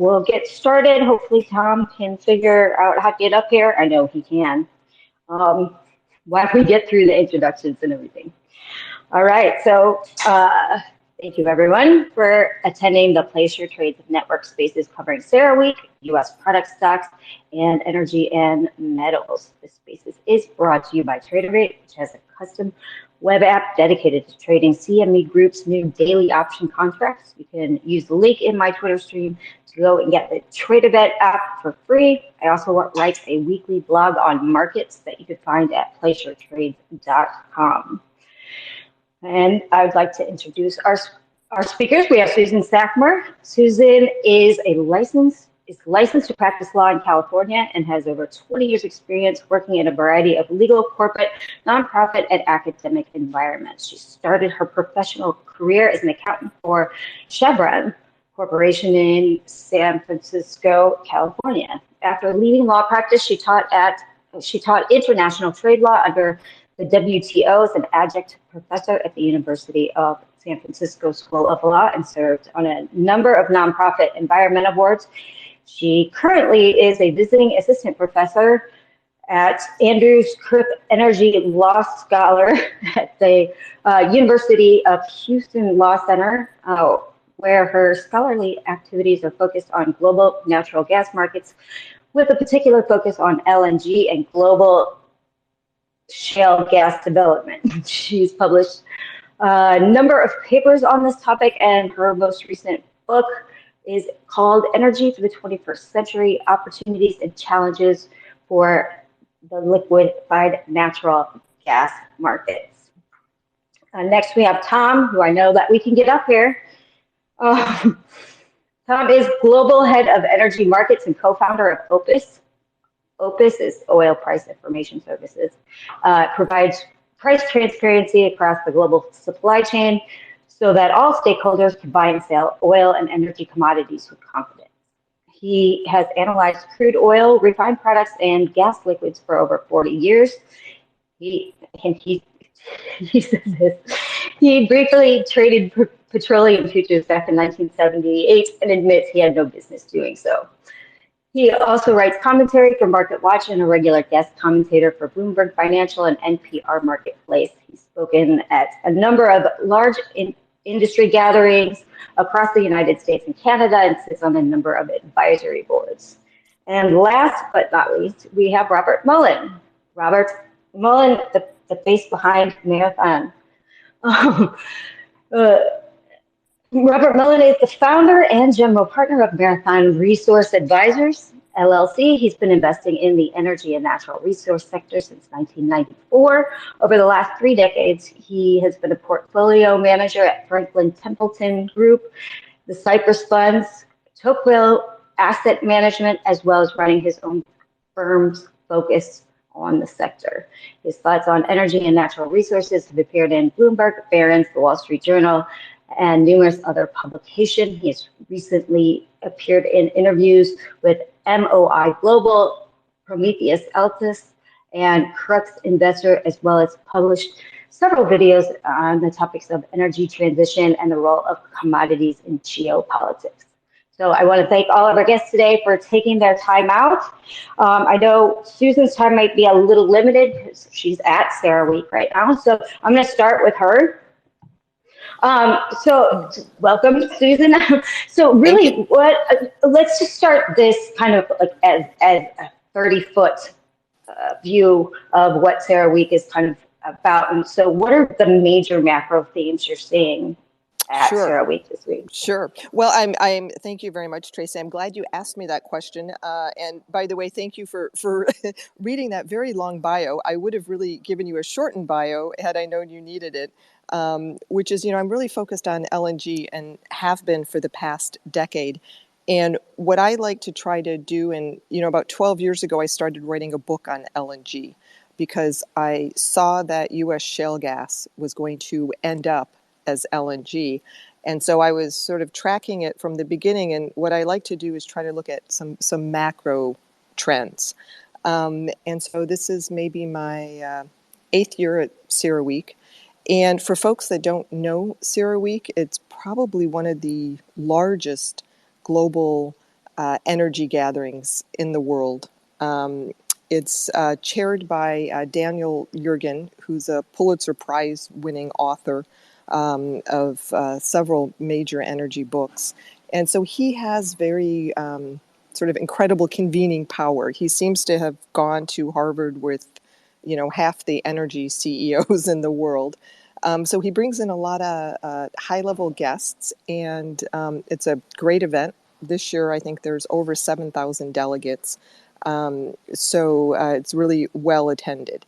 we'll get started. Hopefully Tom can figure out how to get up here. I know he can. While we get through the introductions and everything. All right, so thank you everyone for attending the Place Your Trades Network Spaces covering Ceraweek, U.S. product stocks, and energy and metals. This Spaces is brought to you by Ceraweek, which has a custom web app dedicated to trading CME Group's new daily option contracts. You can use the link in my Twitter stream to go and get the TradeAway app for free. I also write a weekly blog on markets that you can find at placeyourtrades.com. And I would like to introduce our speakers. We have Susan Sackmer. Susan is licensed to practice law in California and has over 20 years experience working in a variety of legal, corporate, nonprofit, and academic environments. She started her professional career as an accountant for Chevron Corporation in San Francisco, California. After leaving law practice, she taught international trade law under the WTO as an adjunct professor at the University of San Francisco School of Law and served on a number of nonprofit environmental boards. She currently is a visiting assistant professor at Andrews Crip Energy Law Scholar at the University of Houston Law Center, where her scholarly activities are focused on global natural gas markets with a particular focus on LNG and global shale gas development. She's published a number of papers on this topic, and her most recent book is called Energy for the 21st Century, Opportunities and Challenges for the Liquefied Natural Gas Markets. Next, we have Tom, who I know that we can get up here. Tom is Global Head of Energy Markets and co-founder of Opis. Opis is Oil Price Information Services, provides price transparency across the global supply chain so that all stakeholders can buy and sell oil and energy commodities with confidence. He has analyzed crude oil, refined products, and gas liquids for over 40 years. He says this. He briefly traded petroleum futures back in 1978 and admits he had no business doing so. He also writes commentary for MarketWatch and a regular guest commentator for Bloomberg Financial and NPR Marketplace. He's spoken at a number of large industry gatherings across the United States and Canada and sits on a number of advisory boards. And last but not least, we have Robert Mullen. Robert Mullen, the face behind Marathon. Robert Mullen is the founder and general partner of Marathon Resource Advisors, LLC. He's been investing in the energy and natural resource sector since 1994. Over the last 3 decades, he has been a portfolio manager at Franklin Templeton Group, the Cypress Funds, Tocqueville Asset Management, as well as running his own firm's focus on the sector. His thoughts on energy and natural resources have appeared in Bloomberg, Barron's, The Wall Street Journal, and numerous other publications. He has recently appeared in interviews with MOI Global, Prometheus Altus, and Crux Investor, as well as published several videos on the topics of energy transition and the role of commodities in geopolitics. So I want to thank all of our guests today for taking their time out. I know Susan's time might be a little limited because she's at Ceraweek right now. So I'm going to start with her. So welcome, Susan. So really, let's just start this kind of like as a 30-foot view of what Ceraweek is kind of about. And so what are the major macro themes you're seeing at Ceraweek this week? Sure. Well, I'm. Thank you very much, Tracy. I'm glad you asked me that question. And by the way, thank you for reading that very long bio. I would have really given you a shortened bio had I known you needed it. Which is, I'm really focused on LNG and have been for the past decade. And what I like to try to do, and, about 12 years ago, I started writing a book on LNG because I saw that U.S. shale gas was going to end up as LNG. And so I was sort of tracking it from the beginning. And what I like to do is try to look at some macro trends. And so this is maybe my 8th year at Ceraweek. And for folks that don't know Ceraweek, it's probably one of the largest global energy gatherings in the world. It's chaired by Daniel Yergin, who's a Pulitzer Prize-winning author of several major energy books. And so he has very sort of incredible convening power. He seems to have gone to Harvard with, half the energy CEOs in the world. So he brings in a lot of high-level guests, and it's a great event. This year, I think there's over 7,000 delegates. So it's really well attended.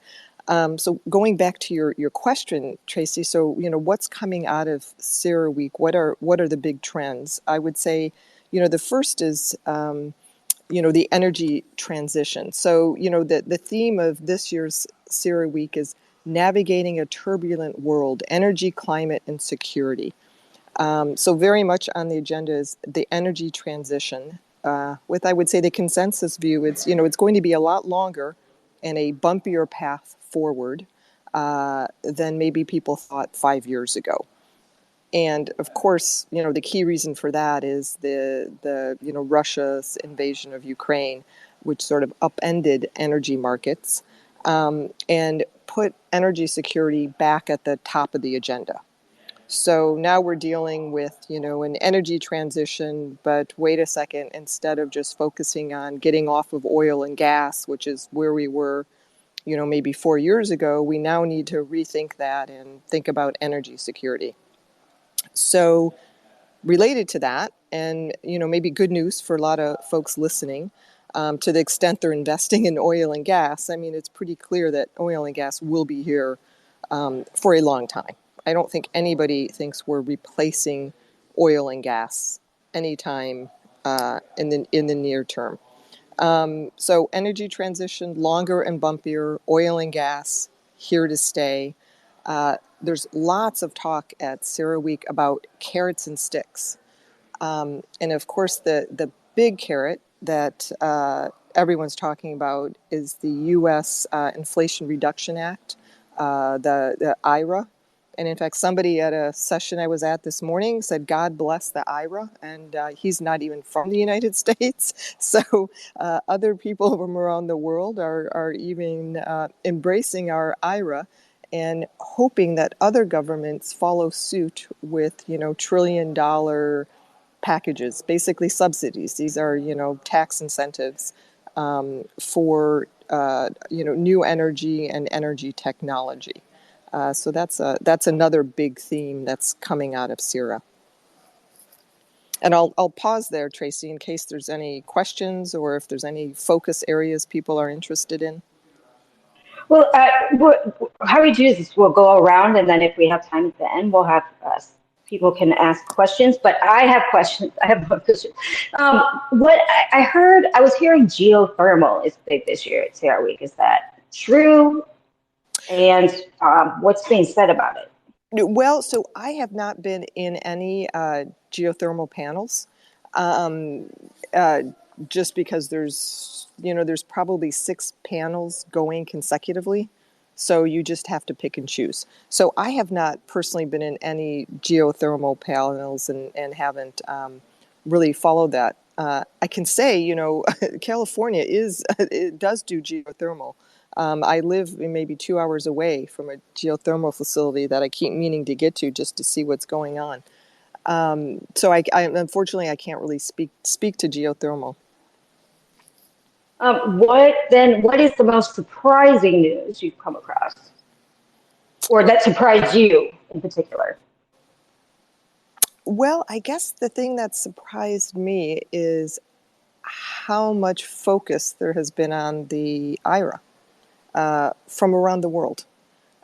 So going back to your question, Tracy, so, what's coming out of Ceraweek? What are the big trends? I would say, the first is, the energy transition. So, the theme of this year's Ceraweek is navigating a turbulent world, energy, climate, and security. So very much on the agenda is the energy transition. With, I would say, the consensus view, it's going to be a lot longer and a bumpier path forward than maybe people thought 5 years ago. And of course, the key reason for that is the Russia's invasion of Ukraine, which sort of upended energy markets and put energy security back at the top of the agenda. So now we're dealing with, an energy transition, but wait a second, instead of just focusing on getting off of oil and gas, which is where we were, maybe 4 years ago, we now need to rethink that and think about energy security. So related to that, and, maybe good news for a lot of folks listening, to the extent they're investing in oil and gas, I mean, it's pretty clear that oil and gas will be here for a long time. I don't think anybody thinks we're replacing oil and gas anytime in the near term. So energy transition, longer and bumpier, oil and gas, here to stay. There's lots of talk at Ceraweek about carrots and sticks. And of course, the big carrot that everyone's talking about is the U.S. Inflation Reduction Act, the IRA. And in fact, somebody at a session I was at this morning said, God bless the IRA. And he's not even from the United States. So other people from around the world are even embracing our IRA and hoping that other governments follow suit with, trillion-dollar packages, basically subsidies. These are, tax incentives for, new energy and energy technology. So that's another big theme that's coming out of CERA. And I'll pause there, Tracy, in case there's any questions or if there's any focus areas people are interested in. Well, how we do this, we'll go around, and then if we have time at the end, we'll have people can ask questions. But I have questions. I have one question. What I was hearing geothermal is big this year at Ceraweek. Is that true? And what's being said about it? Well, so I have not been in any geothermal panels, just because there's probably 6 panels going consecutively. So you just have to pick and choose. So I have not personally been in any geothermal panels and haven't really followed that. I can say, California it does do geothermal. I live maybe 2 hours away from a geothermal facility that I keep meaning to get to just to see what's going on. So I unfortunately I can't really speak to geothermal. What is the most surprising news you've come across, or that surprised you in particular? Well, I guess the thing that surprised me is how much focus there has been on the IRA from around the world.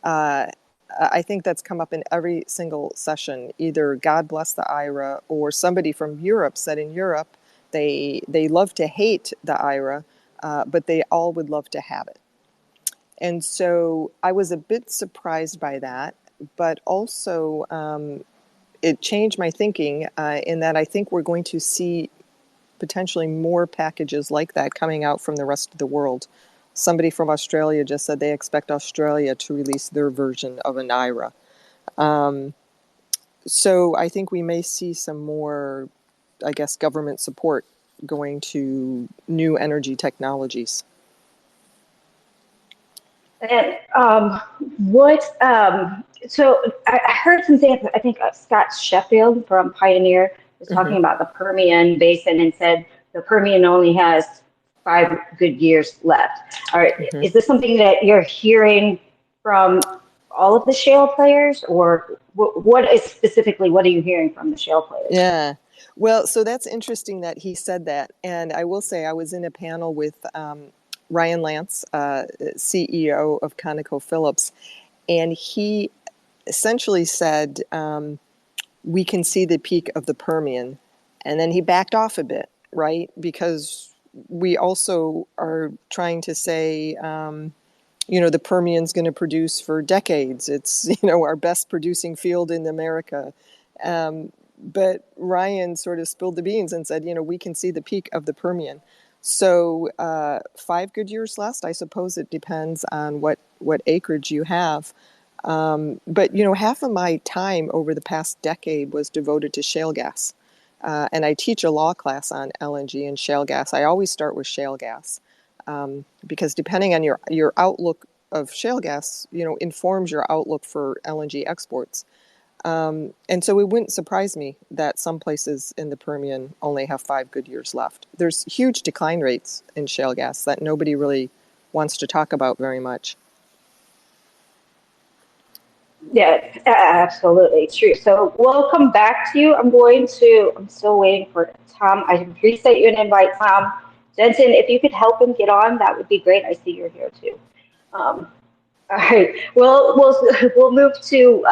I think that's come up in every single session. Either God bless the IRA, or somebody from Europe said in Europe they love to hate the IRA, but they all would love to have it. And so I was a bit surprised by that, but also it changed my thinking in that I think we're going to see potentially more packages like that coming out from the rest of the world. Somebody from Australia just said they expect Australia to release their version of an IRA. So I think we may see some more, I guess, government support going to new energy technologies. And so I heard some things, I think Scott Sheffield from Pioneer was talking Mm-hmm. about the Permian Basin and said the Permian only has 5 good years left. Mm-hmm. Is this something that you're hearing from all of the shale players, or what is specifically, what are you hearing from the shale players? Yeah. Well, so that's interesting that he said that. And I will say I was in a panel with Ryan Lance, CEO of ConocoPhillips, and he essentially said, we can see the peak of the Permian. And then he backed off a bit, right? Because we also are trying to say, the Permian's going to produce for decades. It's, our best producing field in America. But Ryan sort of spilled the beans and said, we can see the peak of the Permian. So 5 good years left. I suppose it depends on what acreage you have. But half of my time over the past decade was devoted to shale gas. And I teach a law class on LNG and shale gas. I always start with shale gas because depending on your outlook of shale gas, informs your outlook for LNG exports. And so it wouldn't surprise me that some places in the Permian only have 5 good years left. There's huge decline rates in shale gas that nobody really wants to talk about very much. Yeah, absolutely true. So we'll come back to you. I'm still waiting for Tom. I reset you an invite, Tom. Jensen, if you could help him get on, that would be great. I see you're here too. All right. Well, we'll move to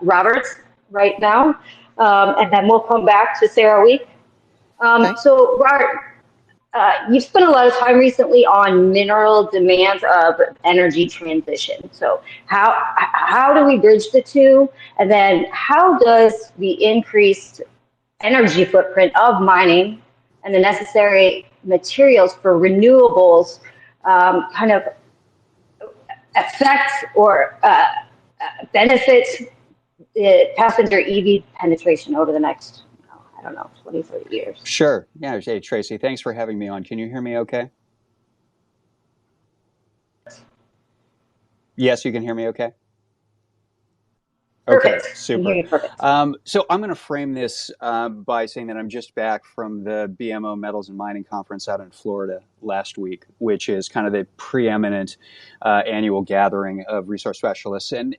Robert right now, and then we'll come back to Ceraweek. Okay. So, Robert, you've spent a lot of time recently on mineral demands of energy transition. So, how do we bridge the two, and then how does the increased energy footprint of mining and the necessary materials for renewables kind of affect or benefit passenger EV penetration over the next, I don't know, 20, 30 years? Sure. Yeah. Hey, Tracy, thanks for having me on. Can you hear me okay? Yes, you can hear me okay? Okay, Perfect. Can hear super. you perfect. So I'm going to frame this by saying that I'm just back from the BMO Metals and Mining Conference out in Florida last week, which is kind of the preeminent annual gathering of resource specialists. And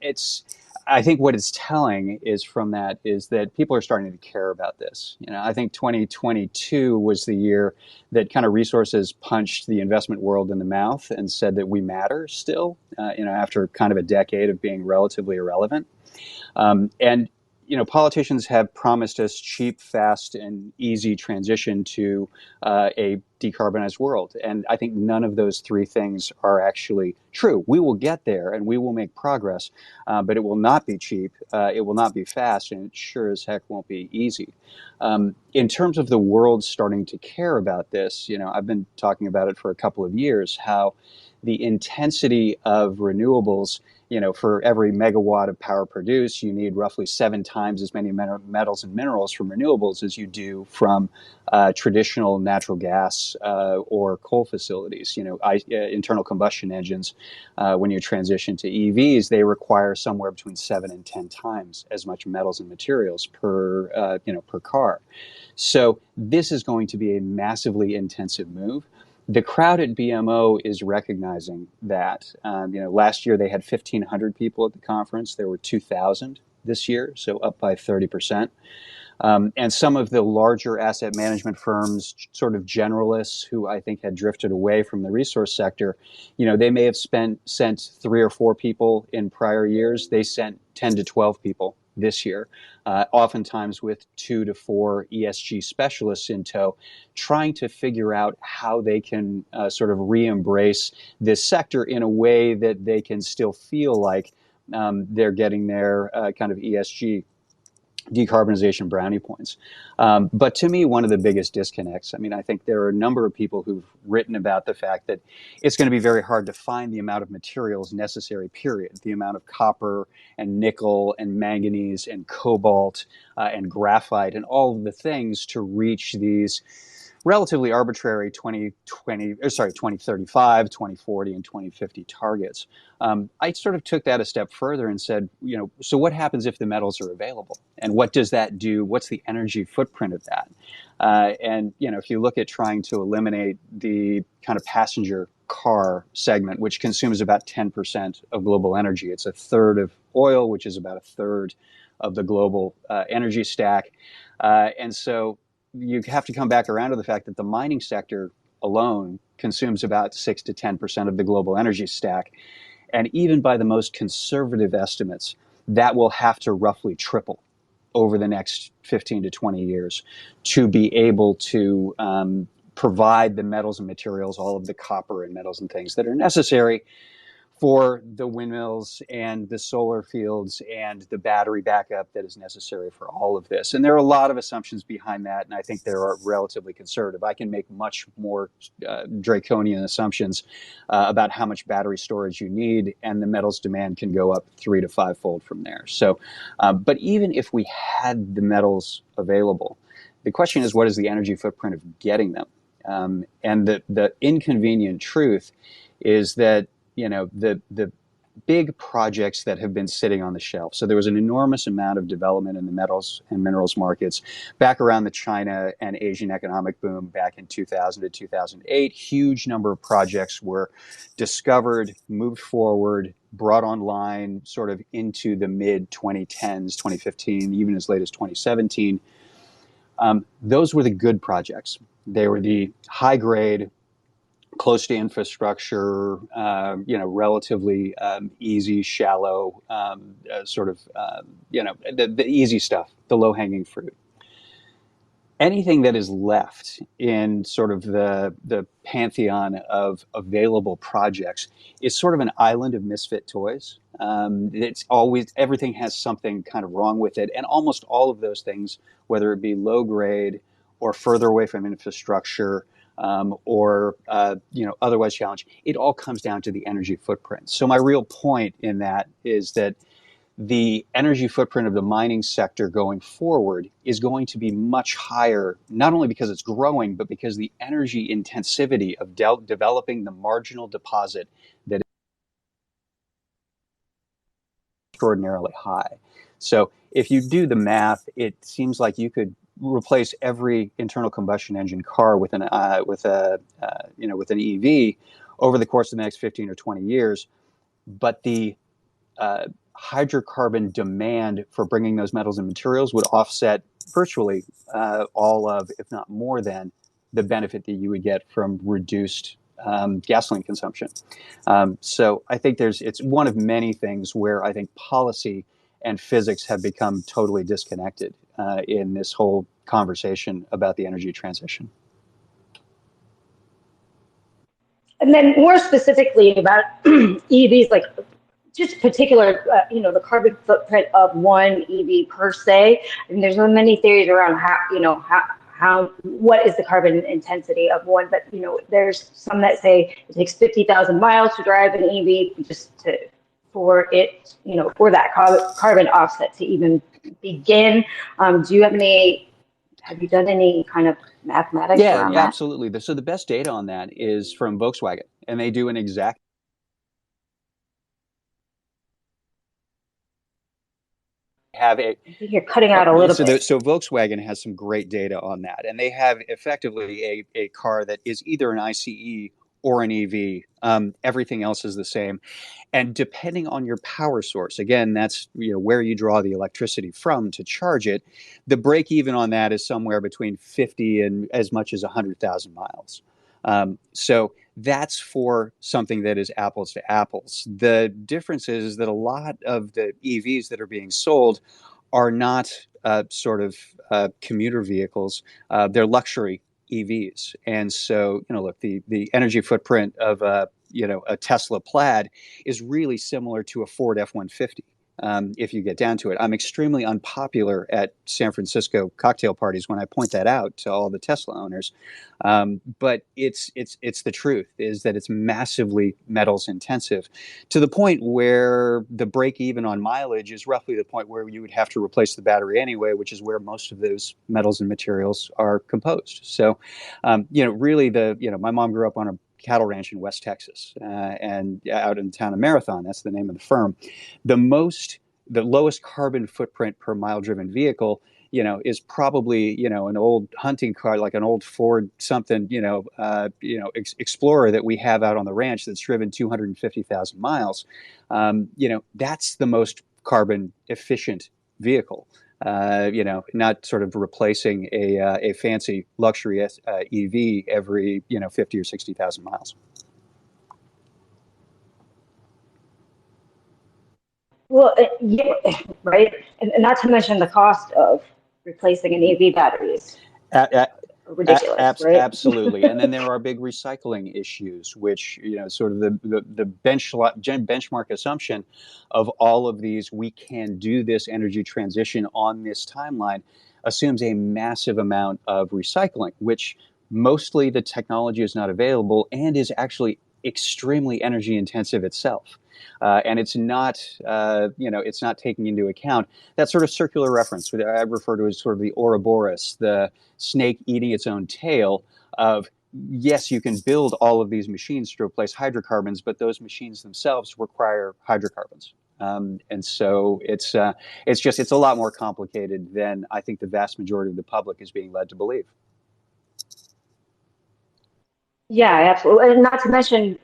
I think what it's telling is from that is that people are starting to care about this. I think 2022 was the year that kind of resources punched the investment world in the mouth and said that we matter still, after kind of a decade of being relatively irrelevant. And politicians have promised us cheap, fast, and easy transition to a decarbonized world. And I think none of those three things are actually true. We will get there and we will make progress, but it will not be cheap, it will not be fast, and it sure as heck won't be easy. In terms of the world starting to care about this, I've been talking about it for a couple of years, how the intensity of renewables, for every megawatt of power produced, you need roughly 7 times as many metals and minerals from renewables as you do from traditional natural gas or coal facilities. Internal combustion engines, when you transition to EVs, they require somewhere between 7 and 10 times as much metals and materials per car. So this is going to be a massively intensive move. The crowd at BMO is recognizing that. Last year they had 1,500 people at the conference. There were 2,000 this year, so up by 30%. And some of the larger asset management firms, sort of generalists who I think had drifted away from the resource sector, they may have sent 3 or 4 people in prior years. They sent 10 to 12 people this year, oftentimes with 2 to 4 ESG specialists in tow, trying to figure out how they can sort of re-embrace this sector in a way that they can still feel like they're getting their kind of ESG decarbonization brownie points. But to me, one of the biggest disconnects, I think there are a number of people who've written about the fact that it's going to be very hard to find the amount of materials necessary, period. The amount of copper and nickel and manganese and cobalt and graphite and all of the things to reach these relatively arbitrary 2035, 2040, and 2050 targets. I sort of took that a step further and said, so what happens if the metals are available? And what does that do? What's the energy footprint of that? And if you look at trying to eliminate the kind of passenger car segment, which consumes about 10% of global energy, it's a third of oil, which is about a third of the global energy stack. And so you have to come back around to the fact that the mining sector alone consumes about 6 to 10% of the global energy stack. And even by the most conservative estimates, that will have to roughly triple over the next 15 to 20 years to be able to provide the metals and materials, all of the copper and metals and things that are necessary for the windmills and the solar fields and the battery backup that is necessary for all of this. And there are a lot of assumptions behind that, and I think they are relatively conservative. I can make much more draconian assumptions about how much battery storage you need, and the metals demand can go up 3 to 5-fold from there. So, but even if we had the metals available, the question is, what is the energy footprint of getting them? And the inconvenient truth is that the big projects that have been sitting on the shelf. So there was an enormous amount of development in the metals and minerals markets back around the China and Asian economic boom back in 2000 to 2008. Huge number of projects were discovered, moved forward, brought online sort of into the mid 2010s, 2015, even as late as 2017. Those were the good projects. They were the high grade, close to infrastructure, relatively easy, shallow, the easy stuff, the low-hanging fruit. Anything that is left in sort of the pantheon of available projects is sort of an island of misfit toys. It's always, everything has something kind of wrong with it, and almost all of those things, whether it be low grade or further away from infrastructure, or otherwise challenged, it all comes down to the energy footprint. So my real point in that is that the energy footprint of the mining sector going forward is going to be much higher, not only because it's growing, but because the energy intensivity of developing the marginal deposit that is extraordinarily high. So if you do the math, it seems like you could replace every internal combustion engine car with an EV over the course of the next 15 or 20 years, but the hydrocarbon demand for bringing those metals and materials would offset virtually all of, if not more than, the benefit that you would get from reduced gasoline consumption. So I think it's one of many things where I think policy and physics have become totally disconnected in this whole conversation about the energy transition. And then more specifically about EVs, like just particular, the carbon footprint of one EV per se. I mean, there's so many theories around what is the carbon intensity of one, but there's some that say it takes 50,000 miles to drive an EV for that carbon offset to even begin. Have you done any kind of mathematics around that? Yeah, absolutely. So the best data on that is from Volkswagen, and they do an exact I think you're cutting out a little bit. So Volkswagen has some great data on that, and they have effectively a car that is either an ICE or an EV. Everything else is the same. And depending on your power source, again, that's where you draw the electricity from to charge it, the break even on that is somewhere between 50 and as much as 100,000 miles. So that's for something that is apples to apples. The difference is that a lot of the EVs that are being sold are not commuter vehicles. They're luxury EVs. And so, look, the energy footprint of a Tesla Plaid is really similar to a Ford F-150. if you get down to it. I'm extremely unpopular at San Francisco cocktail parties when I point that out to all the Tesla owners. But it's the truth, is that it's massively metals intensive, to the point where the break even on mileage is roughly the point where you would have to replace the battery anyway, which is where most of those metals and materials are composed. So, really my mom grew up on a cattle ranch in West Texas, and out in the town of Marathon. That's the name of the firm. The lowest carbon footprint per mile driven vehicle, is probably, an old hunting car, like an old Ford something, Explorer that we have out on the ranch that's driven 250,000 miles. That's the most carbon efficient vehicle. Not sort of replacing a fancy luxury EV every 50 or 60,000 miles. Well, yeah, right. And not to mention the cost of replacing an EV batteries. Ridiculous, right? Absolutely. And then there are big recycling issues, which, sort of the benchmark assumption of all of these, we can do this energy transition on this timeline, assumes a massive amount of recycling, which mostly the technology is not available and is actually extremely energy intensive itself. And it's not, it's not taking into account that sort of circular reference that I refer to as sort of the Ouroboros, the snake eating its own tail of, yes, you can build all of these machines to replace hydrocarbons, but those machines themselves require hydrocarbons. And so it's a lot more complicated than I think the vast majority of the public is being led to believe. Yeah, absolutely. And not to mention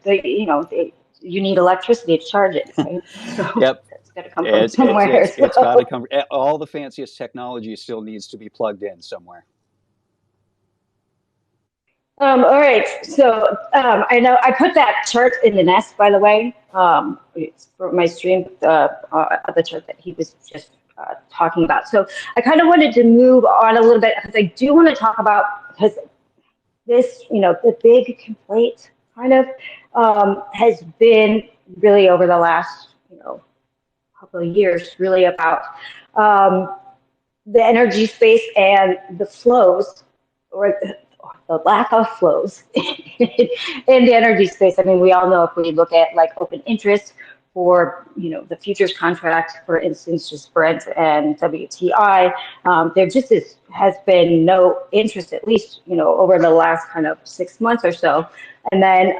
you need electricity to charge it, right? So Yep. it's got to come from somewhere. It's got to come. All the fanciest technology still needs to be plugged in somewhere. All right. So I know I put that chart in the nest, by the way. It's for my stream, the chart that he was just talking about. So I kind of wanted to move on a little bit because I do want to talk about, because this, the big complaint kind of has been really over the last, couple of years, really about the energy space and the flows, or the lack of flows in the energy space. I mean, we all know, if we look at like open interest for, the futures contract, for instance, just Brent and WTI, there just has been no interest, at least, over the last kind of 6 months or so. And then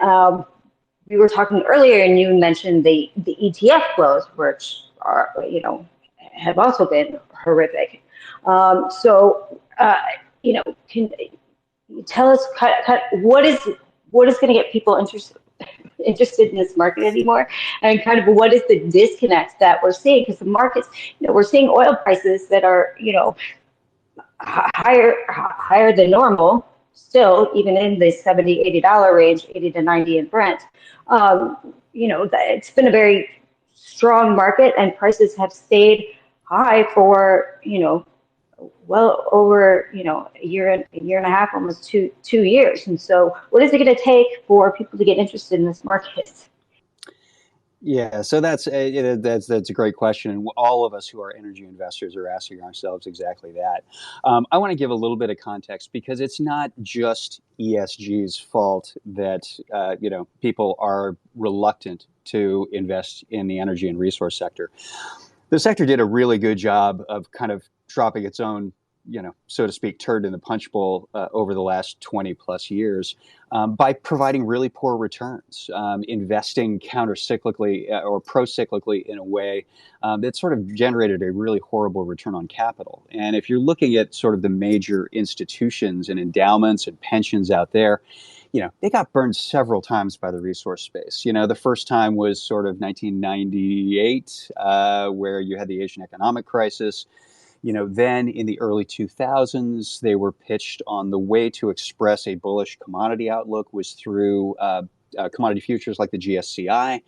we were talking earlier, and you mentioned the ETF flows, which are, have also been horrific. Can you tell us what is going to get people interested in this market anymore, and kind of what is the disconnect that we're seeing? Because the markets, we're seeing oil prices that are, higher than normal, still, even in the $70-$80 range, 80 to 90 in Brent. It's been a very strong market, and prices have stayed high for, well over, a year and a half, almost two years. And so what is it going to take for people to get interested in this market? Yeah, so that's a great question, and all of us who are energy investors are asking ourselves exactly that. I want to give a little bit of context, because it's not just ESG's fault that people are reluctant to invest in the energy and resource sector. The sector did a really good job of kind of dropping its own, so to speak, turd in the punch bowl over the last 20 plus years by providing really poor returns, investing counter-cyclically or pro-cyclically in a way that sort of generated a really horrible return on capital. And if you're looking at sort of the major institutions and endowments and pensions out there, they got burned several times by the resource space. The first time was sort of 1998, where you had the Asian economic crisis. Then in the early 2000s, they were pitched on the way to express a bullish commodity outlook was through commodity futures like the GSCI.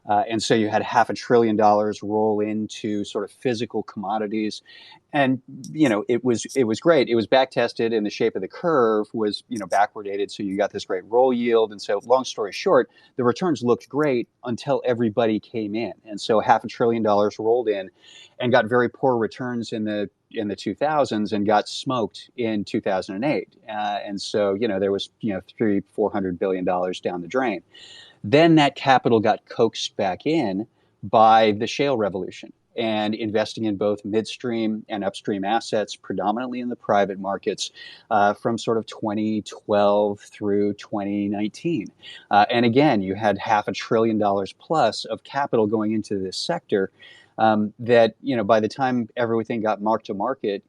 And so you had $500 billion roll into sort of physical commodities. And, it was great. It was back tested, and the shape of the curve was, backwardated. So you got this great roll yield. And so long story short, the returns looked great until everybody came in. And so $500 billion rolled in and got very poor returns in the 2000s and got smoked in 2008. And so, there was, $400 billion down the drain. Then that capital got coaxed back in by the shale revolution and investing in both midstream and upstream assets, predominantly in the private markets, from sort of 2012 through 2019. And again, you had $500 billion plus of capital going into this sector that, by the time everything got marked to market,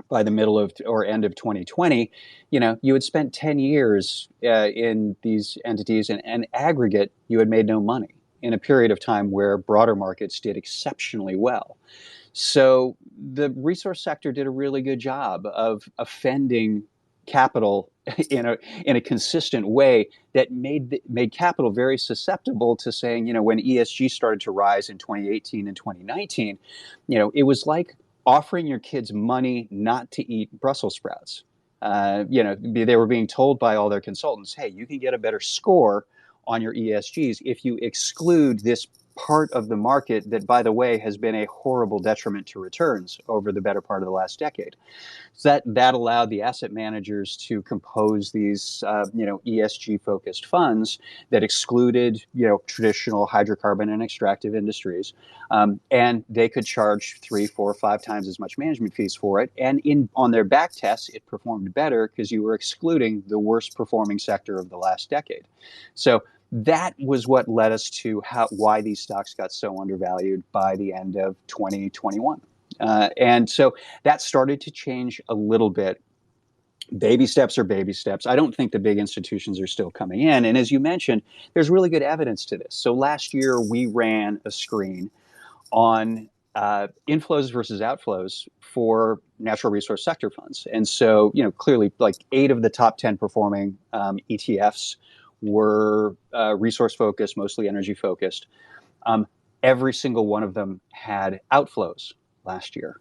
by the middle of or end of 2020, you had spent 10 years in these entities, and aggregate, you had made no money in a period of time where broader markets did exceptionally well. So the resource sector did a really good job of offending capital in a consistent way that made capital very susceptible to saying, when ESG started to rise in 2018 and 2019, it was like offering your kids money not to eat Brussels sprouts. They were being told by all their consultants, hey, you can get a better score on your ESGs if you exclude this part of the market that, by the way, has been a horrible detriment to returns over the better part of the last decade. So that allowed the asset managers to compose these, ESG-focused funds that excluded, traditional hydrocarbon and extractive industries, and they could charge 3, 4, 5 times as much management fees for it. And on their back tests, it performed better because you were excluding the worst performing sector of the last decade. So that was what led us to why these stocks got so undervalued by the end of 2021. And so that started to change a little bit. Baby steps are baby steps. I don't think the big institutions are still coming in. And as you mentioned, there's really good evidence to this. So last year, we ran a screen on inflows versus outflows for natural resource sector funds. And so, clearly, like 8 of the top 10 performing ETFs were resource focused, mostly energy focused. Every single one of them had outflows last year,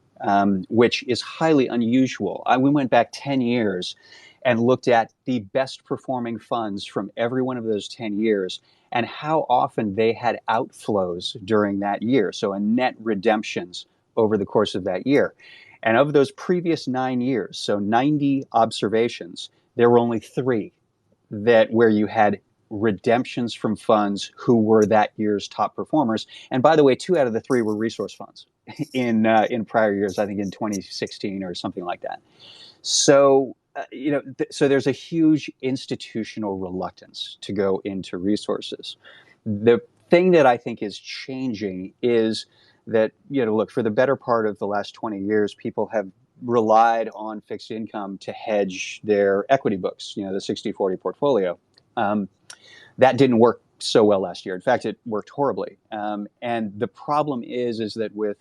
which is highly unusual. We went back 10 years and looked at the best performing funds from every one of those 10 years and how often they had outflows during that year. So a net redemptions over the course of that year. And of those previous 9 years, so 90 observations, there were only 3 where you had redemptions from funds who were that year's top performers. And by the way, 2 out of the 3 were resource funds in prior years, I think in 2016 or something like that. So, so there's a huge institutional reluctance to go into resources. The thing that I think is changing is that, look, for the better part of the last 20 years, people have relied on fixed income to hedge their equity books, the 60-40 portfolio. That didn't work so well last year. In fact, it worked horribly. And the problem is that with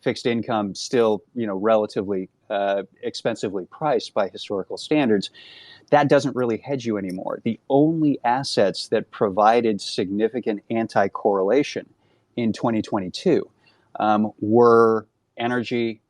fixed income still, relatively expensively priced by historical standards, that doesn't really hedge you anymore. The only assets that provided significant anti-correlation in 2022 were energy,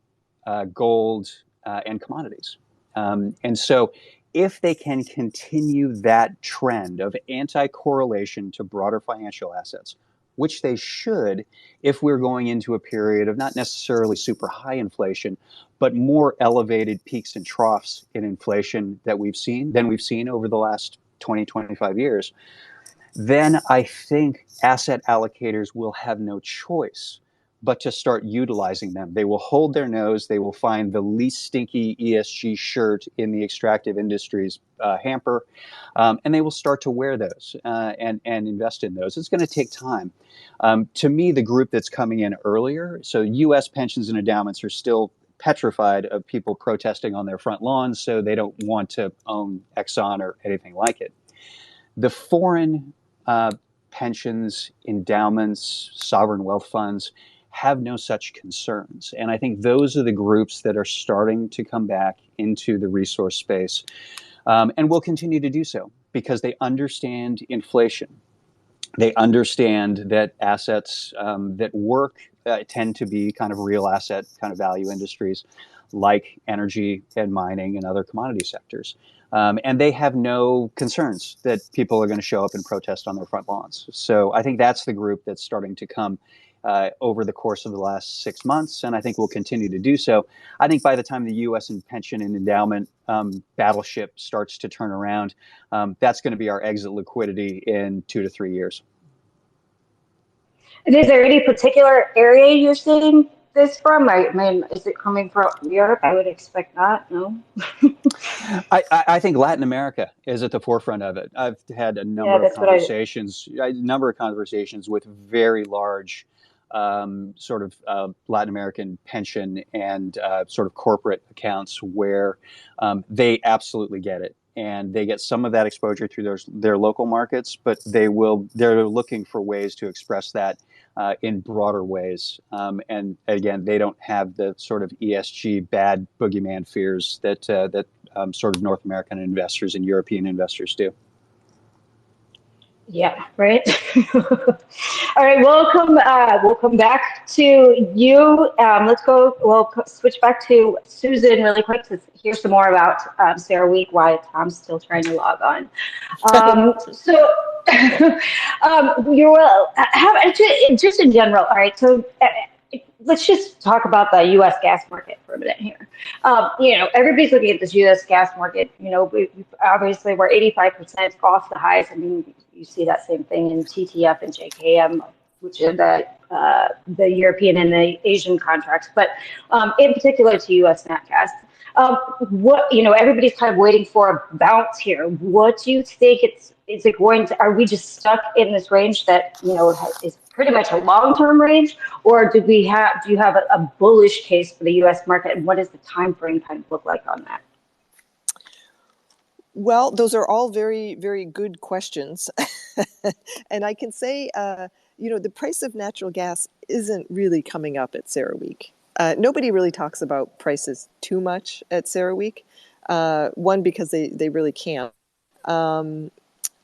gold, and commodities. And so if they can continue that trend of anti-correlation to broader financial assets, which they should if we're going into a period of not necessarily super high inflation, but more elevated peaks and troughs in inflation than we've seen over the last 20, 25 years, then I think asset allocators will have no choice but to start utilizing them. They will hold their nose. They will find the least stinky ESG shirt in the extractive industries hamper, and they will start to wear those and invest in those. It's going to take time. To me, the group that's coming in earlier, so U.S. pensions and endowments are still petrified of people protesting on their front lawns, so they don't want to own Exxon or anything like it. The foreign pensions, endowments, sovereign wealth funds have no such concerns. And I think those are the groups that are starting to come back into the resource space and will continue to do so because they understand inflation. They understand that assets that work tend to be kind of real asset kind of value industries like energy and mining and other commodity sectors. And they have no concerns that people are going to show up and protest on their front lawns. So I think that's the group that's starting to come over the course of the last 6 months, and I think will continue to do so. I think by the time the U.S. and pension and endowment battleship starts to turn around, that's going to be our exit liquidity in 2 to 3 years. And is there any particular area you're seeing this from? I mean, is it coming from Europe? I would expect not. No. I think Latin America is at the forefront of it. I've had Yeah, that's what a number of conversations with very large sort of Latin American pension and sort of corporate accounts where they absolutely get it. And they get some of that exposure through their local markets, but they're looking for ways to express that in broader ways. And again, they don't have the sort of ESG bad boogeyman fears that sort of North American investors and European investors do. Yeah, right. All right, we'll come back to you. Let's go. We'll switch back to Susan really quick to hear some more about Ceraweek while Tom's still trying to log on. So, just in general. All right, so. Let's just talk about the U.S. gas market for a minute here. Everybody's looking at this U.S. gas market. Obviously we're 85% off the highs. I mean, you see that same thing in TTF and JKM, which are the European and the Asian contracts. But in particular to U.S. nat gas, everybody's kind of waiting for a bounce here. What do you think is it going to? Are we just stuck in this range that is pretty much a long-term range, or do you have a bullish case for the U.S. market, and what does the time frame kind of look like on that? Well, those are all very, very good questions. And I can say, the price of natural gas isn't really coming up at Ceraweek. Nobody really talks about prices too much at Ceraweek. One, because they really can't.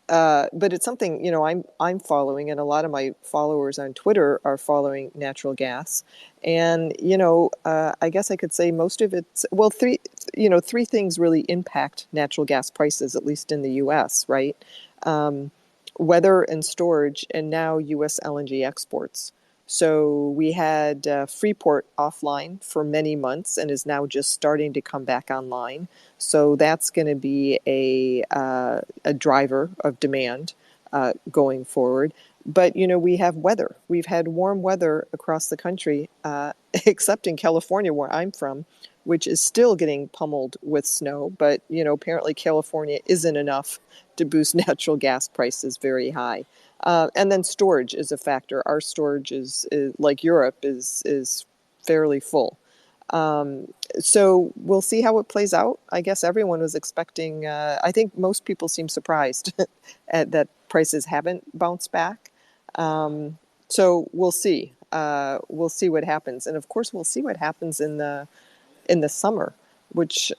But it's something I'm following, and a lot of my followers on Twitter are following natural gas. And I guess I could say most of it's three things really impact natural gas prices, at least in the U.S. Right? Weather and storage, and now U.S. LNG exports. So we had Freeport offline for many months and is now just starting to come back online. So that's going to be a driver of demand going forward. But, we have weather. We've had warm weather across the country, except in California, where I'm from, which is still getting pummeled with snow. But, apparently California isn't enough to boost natural gas prices very high. And then storage is a factor. Our storage is like Europe, is fairly full. So we'll see how it plays out. I guess everyone was expecting, I think most people seem surprised at that prices haven't bounced back. So we'll see. We'll see what happens. And of course, we'll see what happens in the summer, which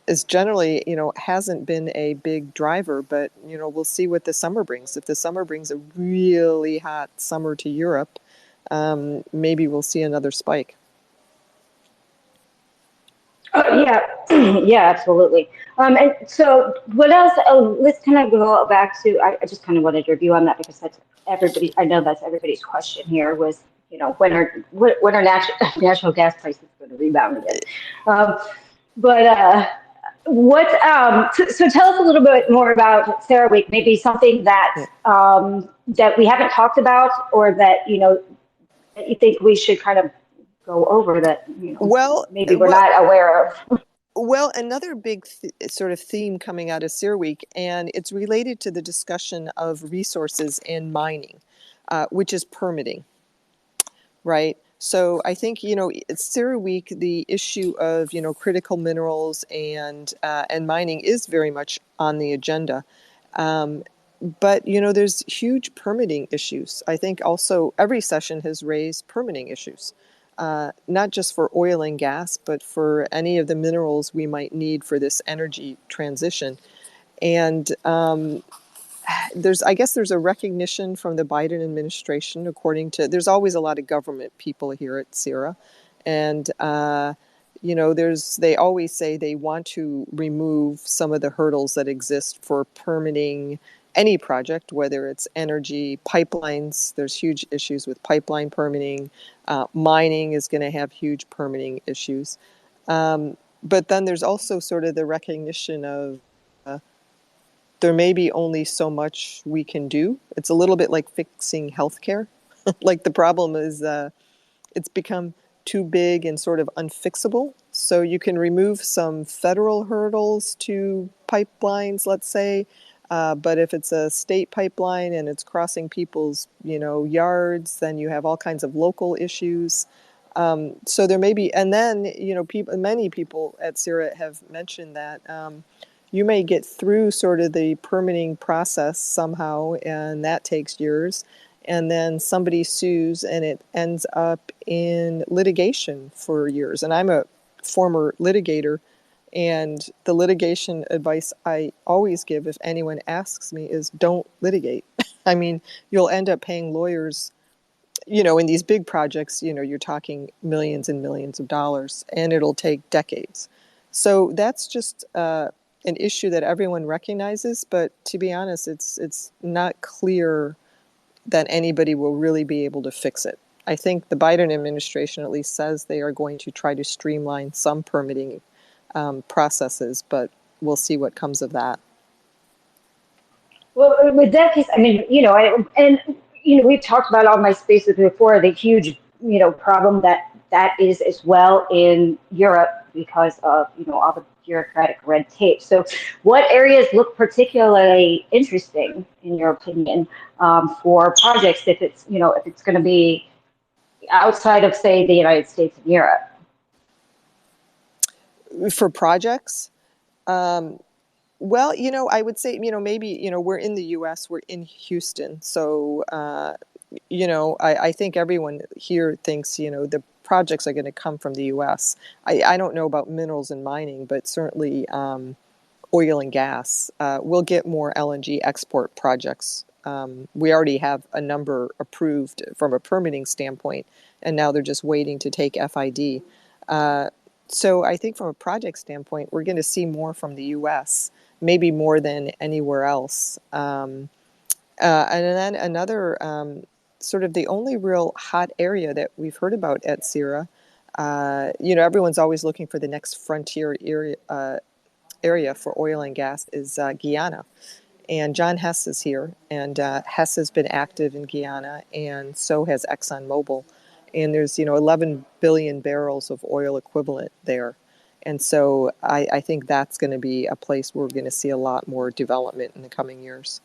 is generally, hasn't been a big driver, but, we'll see what the summer brings. If the summer brings a really hot summer to Europe, maybe we'll see another spike. Yeah, yeah, absolutely. And so what else? Let's kind of go back to, I just kind of wanted your view on that because I know that's everybody's question here was, when are natural gas prices going to rebound again? So tell us a little bit more about Ceraweek, maybe something that that we haven't talked about, or that that you think we should kind of go over that maybe we're not aware of. Well, another big sort of theme coming out of Ceraweek, and it's related to the discussion of resources and mining, which is permitting, right? So I think, Ceraweek, the issue of, critical minerals and mining is very much on the agenda. But, there's huge permitting issues. I think also every session has raised permitting issues, not just for oil and gas, but for any of the minerals we might need for this energy transition. And I guess there's a recognition from the Biden administration, there's always a lot of government people here at CERA. And, they always say they want to remove some of the hurdles that exist for permitting any project, whether it's energy, pipelines. There's huge issues with pipeline permitting. Mining is going to have huge permitting issues. But then there's also sort of the recognition of there may be only so much we can do. It's a little bit like fixing healthcare. Like the problem is it's become too big and sort of unfixable. So you can remove some federal hurdles to pipelines, let's say, but if it's a state pipeline and it's crossing people's, yards, then you have all kinds of local issues. So there may be, and then many people at CERA have mentioned that you may get through sort of the permitting process somehow, and that takes years. And then somebody sues and it ends up in litigation for years. And I'm a former litigator, and the litigation advice I always give if anyone asks me is don't litigate. I mean, you'll end up paying lawyers, in these big projects, you're talking millions and millions of dollars, and it'll take decades. So that's just an issue that everyone recognizes, but to be honest, it's not clear that anybody will really be able to fix it. I think the Biden administration at least says they are going to try to streamline some permitting processes, but we'll see what comes of that. Well, with that case, I mean, we've talked about all my spaces before, the huge, problem that is as well in Europe because of, all the bureaucratic red tape. So what areas look particularly interesting, in your opinion, for projects if it's going to be outside of, say, the United States and Europe? For projects? Well, I would say, maybe, we're in the U.S., we're in Houston. So, I think everyone here thinks, the projects are going to come from the U.S. I don't know about minerals and mining, but certainly oil and gas. We'll get more LNG export projects. We already have a number approved from a permitting standpoint, and now they're just waiting to take FID. So I think from a project standpoint, we're going to see more from the U.S., maybe more than anywhere else. And then another sort of the only real hot area that we've heard about at CERA, everyone's always looking for the next frontier area for oil and gas is Guyana. And John Hess is here, and Hess has been active in Guyana, and so has ExxonMobil. And there's, 11 billion barrels of oil equivalent there. And so I think that's going to be a place where we're going to see a lot more development in the coming years.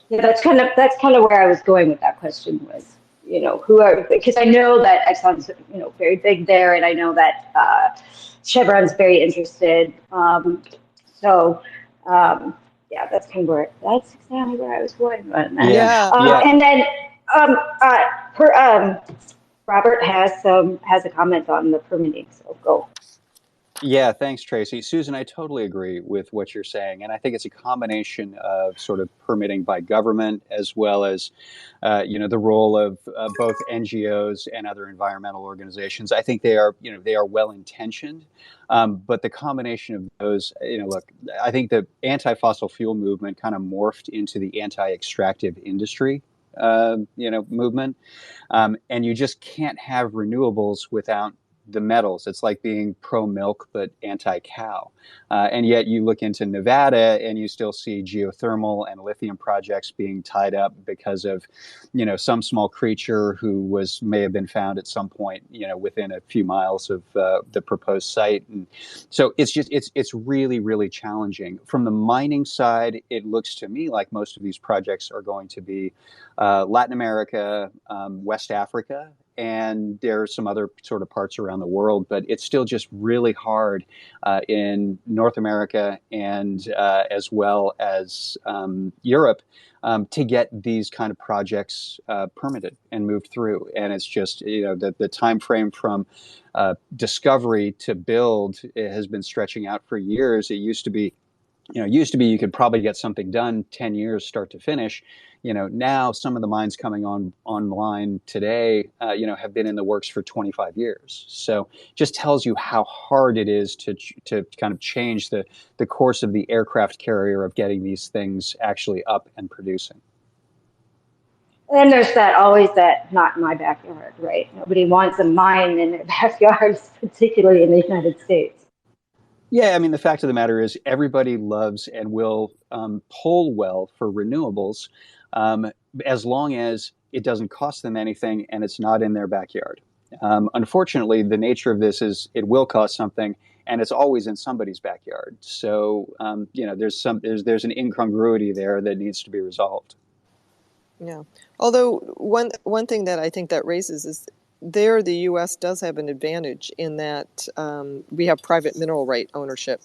Yeah, that's kind of where I was going with that question was, because I know that Exxon's, very big there, and I know that Chevron's very interested. Yeah, that's exactly where I was going on that. Yeah. And then Robert has a comment on the permitting, so go. Yeah, thanks, Tracy. Susan, I totally agree with what you're saying. And I think it's a combination of sort of permitting by government as well as, the role of both NGOs and other environmental organizations. I think they are well-intentioned, but the combination of those, look, I think the anti-fossil fuel movement kind of morphed into the anti-extractive industry movement. And you just can't have renewables without the metals. It's like being pro-milk but anti-cow. And yet you look into Nevada and you still see geothermal and lithium projects being tied up because of, some small creature who may have been found at some point, within a few miles of the proposed site. And so it's really, really challenging. From the mining side, it looks to me like most of these projects are going to be Latin America, West Africa, and there are some other sort of parts around the world, but it's still just really hard in North America and as well as Europe to get these kind of projects permitted and moved through. And it's just, the time frame from discovery to build has been stretching out for years. It used to be It used to be you could probably get something done 10 years start to finish. Now some of the mines coming online today, have been in the works for 25 years. So just tells you how hard it is to kind of change the course of the aircraft carrier of getting these things actually up and producing. And there's that not in my backyard, right? Nobody wants a mine in their backyards, particularly in the United States. Yeah, I mean, the fact of the matter is everybody loves and will poll well for renewables, um, as long as it doesn't cost them anything and it's not in their backyard. Unfortunately, the nature of this is it will cost something, and it's always in somebody's backyard. So, there's an incongruity there that needs to be resolved. Yeah. Although one thing that I think that raises is there the U.S. does have an advantage in that we have private mineral right ownership,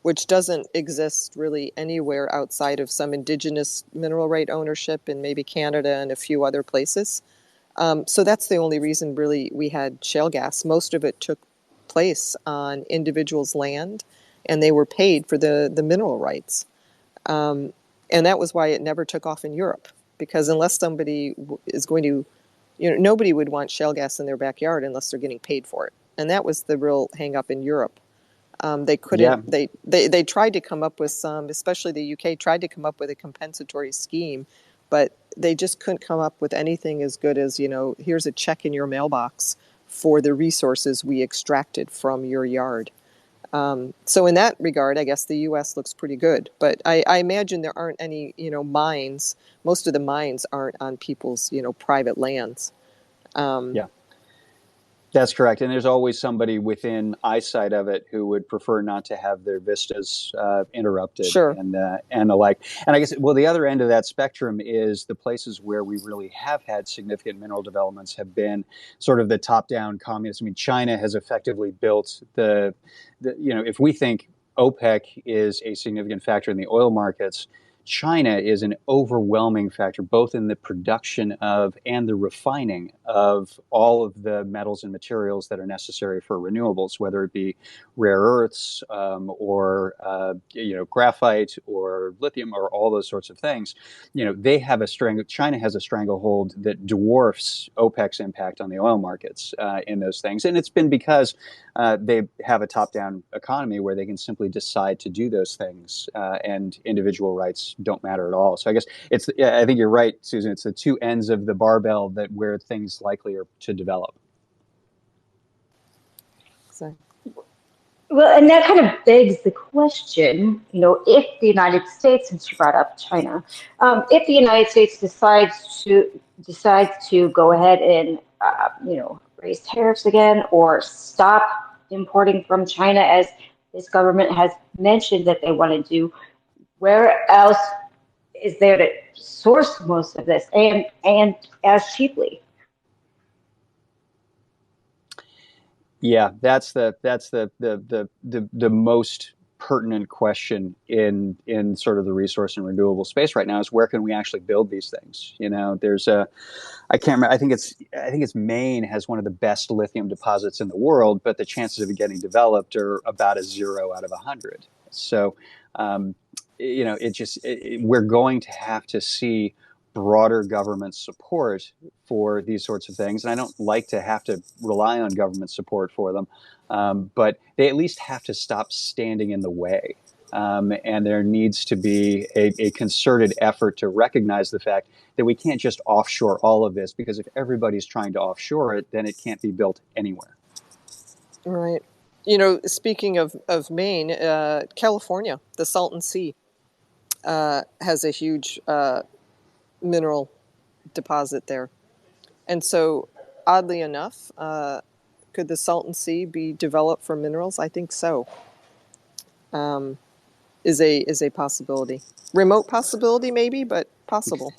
which doesn't exist really anywhere outside of some indigenous mineral right ownership in maybe Canada and a few other places. So that's the only reason really we had shale gas. Most of it took place on individuals' land, and they were paid for the mineral rights. And that was why it never took off in Europe, because unless somebody is going to, nobody would want shale gas in their backyard unless they're getting paid for it. And that was the real hang up in Europe. They Yeah. couldn't, they tried to come up with some, especially the UK tried to come up with a compensatory scheme, but they just couldn't come up with anything as good as, here's a check in your mailbox for the resources we extracted from your yard. So in that regard, I guess the U.S. looks pretty good. But I imagine there aren't any, mines. Most of the mines aren't on people's, private lands. Yeah. That's correct. And there's always somebody within eyesight of it who would prefer not to have their vistas interrupted Sure. and the like. And I guess, well, the other end of that spectrum is the places where we really have had significant mineral developments have been sort of the top-down communists. I mean, China has effectively built if we think OPEC is a significant factor in the oil markets, China is an overwhelming factor, both in the production of and the refining of all of the metals and materials that are necessary for renewables, whether it be rare earths or graphite or lithium or all those sorts of things. They have China has a stranglehold that dwarfs OPEC's impact on the oil markets in those things, and it's been because they have a top-down economy where they can simply decide to do those things, and individual rights don't matter at all. So I guess I think you're right, Susan. It's the two ends of the barbell where things likely are to develop. So, Well, and that kind of begs the question, if the United States, since you brought up China, if the United States decides to go ahead and raise tariffs again or stop importing from China, as this government has mentioned that they want to do, where else is there to source most of this and as cheaply? Yeah, that's the most pertinent question in sort of the resource and renewable space right now is where can we actually build these things? There's I can't remember. I think it's Maine has one of the best lithium deposits in the world, but the chances of it getting developed are about a 0 out of 100. So, we're going to have to see broader government support for these sorts of things. And I don't like to have to rely on government support for them, but they at least have to stop standing in the way. And there needs to be a concerted effort to recognize the fact that we can't just offshore all of this, because if everybody's trying to offshore it, then it can't be built anywhere. right. Speaking of Maine, California, the Salton Sea has a huge mineral deposit there. And so, oddly enough, could the Salton Sea be developed for minerals? I think so. Is a possibility. Remote possibility, maybe, but possible.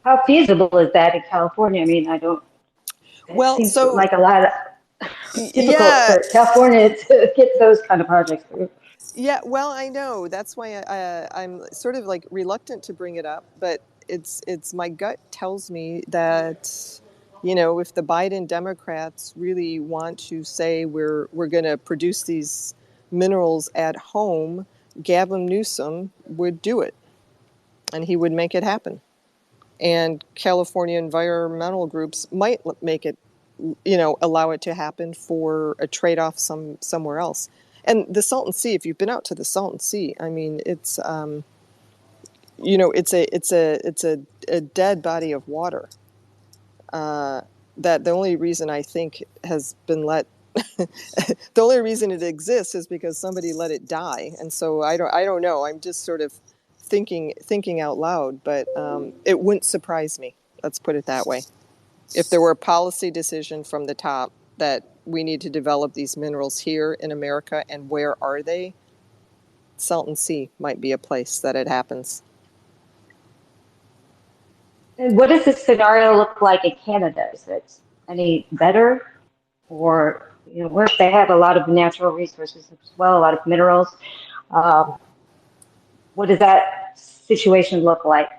How feasible is that in California? I mean, I don't. It Well, seems so like a lot of difficult yeah, for California to get those kind of projects through. yeah. Well, I know that's why I'm sort of like reluctant to bring it up, but it's my gut tells me that if the Biden Democrats really want to say we're going to produce these minerals at home, Gavin Newsom would do it, and he would make it happen. And California environmental groups might make it, allow it to happen for a trade-off somewhere else. And the Salton Sea, if you've been out to the Salton Sea, I mean, it's it's a dead body of water. That the only reason I think has been the only reason it exists is because somebody let it die. And so I don't know. I'm just sort of thinking out loud, but it wouldn't surprise me. Let's put it that way. If there were a policy decision from the top that we need to develop these minerals here in America, and where are they? Salton Sea might be a place that it happens. And what does this scenario look like in Canada? Is it any better? Or, where they have a lot of natural resources as well, a lot of minerals. What does that situation look like?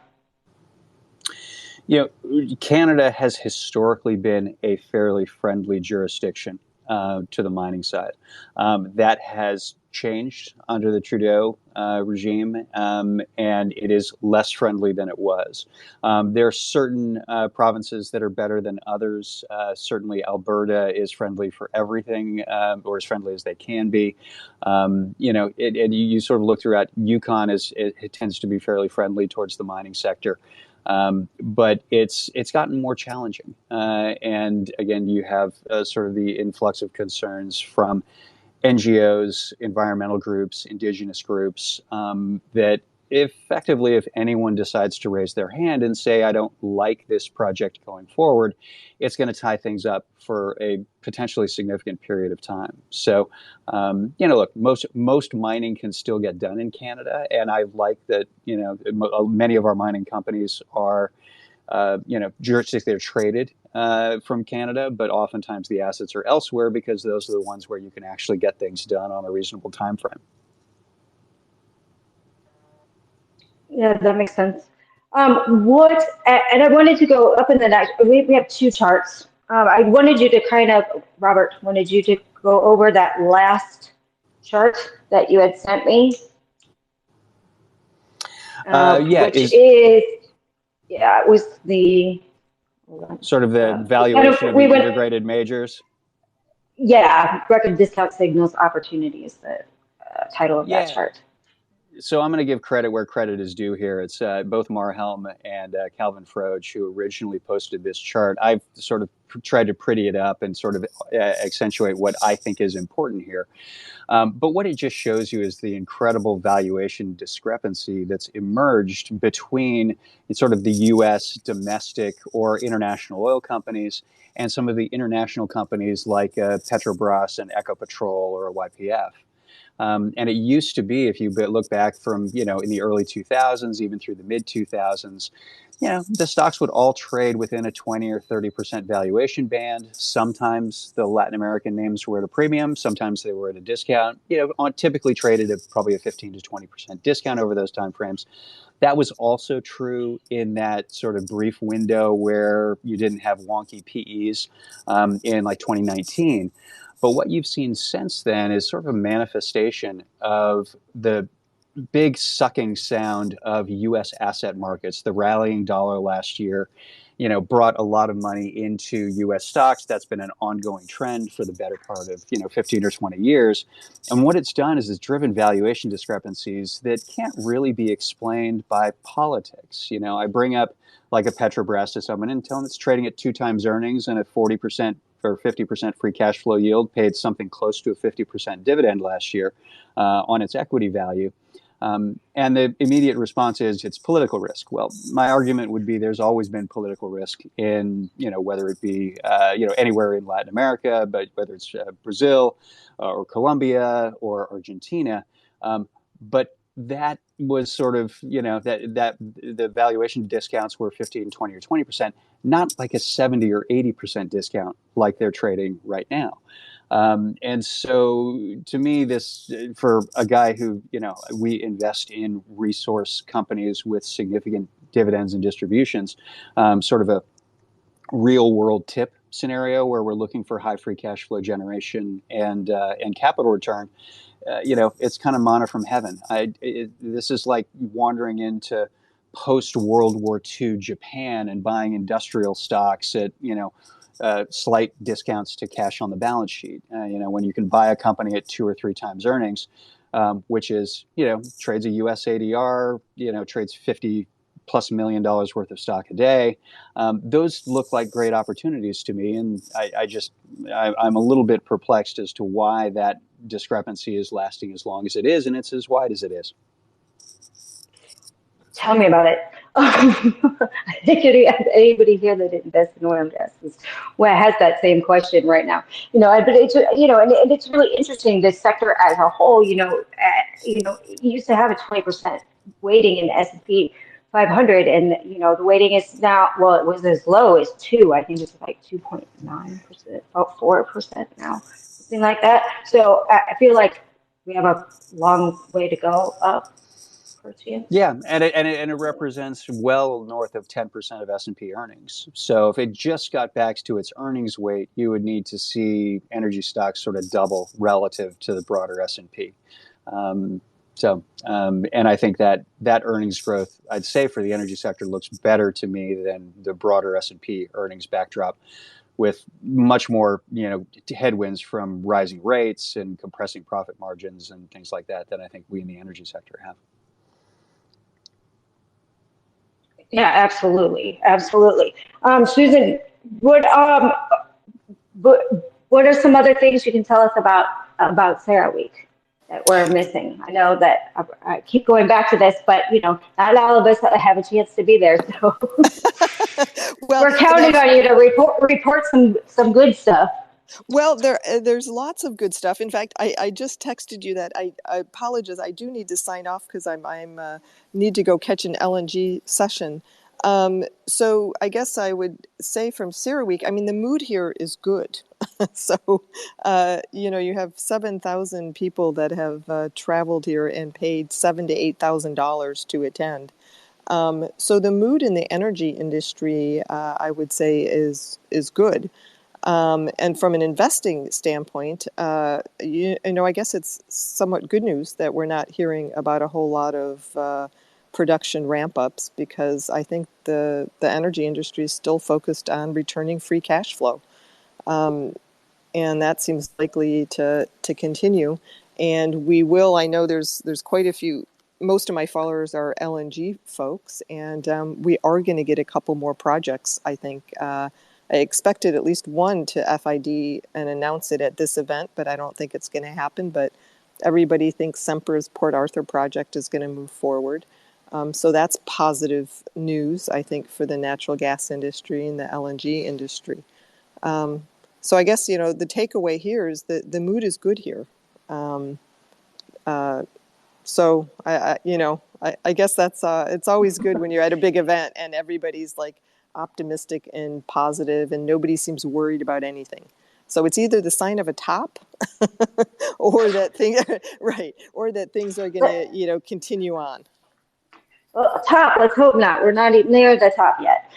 Canada has historically been a fairly friendly jurisdiction to the mining side. That has changed under the Trudeau regime, and it is less friendly than it was. There are certain provinces that are better than others. Certainly, Alberta is friendly for everything, or as friendly as they can be. You sort of look throughout. Yukon it tends to be fairly friendly towards the mining sector. But it's gotten more challenging. And again, you have sort of the influx of concerns from NGOs, environmental groups, indigenous groups, that effectively, if anyone decides to raise their hand and say, I don't like this project going forward, it's going to tie things up for a potentially significant period of time. So, look, most mining can still get done in Canada. And I like that, many of our mining companies are, jurisdictions that are traded from Canada, but oftentimes the assets are elsewhere because those are the ones where you can actually get things done on a reasonable time frame. Yeah, that makes sense. And I wanted to go up in the next, we have two charts. I wanted you to Robert, wanted you to go over that last chart that you had sent me. It was the sort of the valuation of the integrated majors. Yeah, record discount signals opportunity is the title of that chart. So I'm going to give credit where credit is due here. It's both Marhelm and Calvin Froge who originally posted this chart. I've sort of tried to pretty it up and sort of accentuate what I think is important here. But what it just shows you is the incredible valuation discrepancy that's emerged between sort of the U.S. domestic or international oil companies and some of the international companies like Petrobras and Ecopetrol or YPF. And it used to be, if you look back from, in the early 2000s, even through the mid 2000s, the stocks would all trade within a 20 or 30% valuation band. Sometimes the Latin American names were at a premium. Sometimes they were at a discount, typically traded at probably a 15 to 20% discount over those time frames. That was also true in that sort of brief window where you didn't have wonky PEs in like 2019. But what you've seen since then is sort of a manifestation of the big sucking sound of U.S. asset markets. The rallying dollar last year, brought a lot of money into U.S. stocks. That's been an ongoing trend for the better part of, 15 or 20 years. And what it's done is it's driven valuation discrepancies that can't really be explained by politics. I bring up like a Petrobras to someone and tell them it's trading at 2 times earnings and a 40% or 50% free cash flow yield, paid something close to a 50% dividend last year on its equity value. And the immediate response is it's political risk. Well, my argument would be there's always been political risk in, whether it be, anywhere in Latin America, but whether it's Brazil or Colombia or Argentina. But that was sort of, that the valuation discounts were 15, 20 or 20%, not like a 70 or 80% discount like they're trading right now. And so to me, this, for a guy who, we invest in resource companies with significant dividends and distributions, sort of a real world tip scenario where we're looking for high free cash flow generation and capital return. it's kind of manna from heaven. This is like wandering into post World War II Japan and buying industrial stocks at slight discounts to cash on the balance sheet. When you can buy a company at 2 or 3 times earnings, which is trades a US ADR, trades $50+ million worth of stock a day. Those look like great opportunities to me, and I'm a little bit perplexed as to why that discrepancy is lasting as long as it is, and it's as wide as it is. Tell me about it. I think anybody here that invests in oil and gas has that same question right now. But it's and it's really interesting. This sector as a whole, it used to have a 20% weighting in the S&P 500, and the weighting is now, well, it was as low as 2. I think it's like 2.9%, about 4% now, something like that. So I feel like we have a long way to go up. Yeah, and it represents well north of 10% of S&P earnings. So if it just got back to its earnings weight, you would need to see energy stocks sort of double relative to the broader S&P. And I think that earnings growth, I'd say for the energy sector, looks better to me than the broader S&P earnings backdrop, with much more headwinds from rising rates and compressing profit margins and things like that than I think we in the energy sector have. Yeah, absolutely, absolutely. Susan, what are some other things you can tell us about Ceraweek that we're missing? I know that I keep going back to this, but not all of us have a chance to be there, so Well, we're counting on you to report some good stuff. Well, there's lots of good stuff. In fact, I just texted you that I apologize. I do need to sign off because I'm need to go catch an LNG session. So I guess I would say from Ceraweek, I mean, the mood here is good. So, you have 7,000 people that have traveled here and paid $7,000 to $8,000 to attend. So the mood in the energy industry, I would say, is good. And from an investing standpoint, I guess it's somewhat good news that we're not hearing about a whole lot of production ramp-ups, because I think the energy industry is still focused on returning free cash flow. And that seems likely to continue. And we will, I know there's quite a few, most of my followers are LNG folks, and we are going to get a couple more projects, I think. I expected at least one to FID and announce it at this event, but I don't think it's going to happen. But everybody thinks Sempra's Port Arthur project is going to move forward. So that's positive news, I think, for the natural gas industry and the LNG industry. So I guess, the takeaway here is that the mood is good here. So I guess that's it's always good when you're at a big event and everybody's like optimistic and positive and nobody seems worried about anything. So it's either the sign of a top or that things are going to continue on. Well, top, let's hope not. We're not even near the top yet.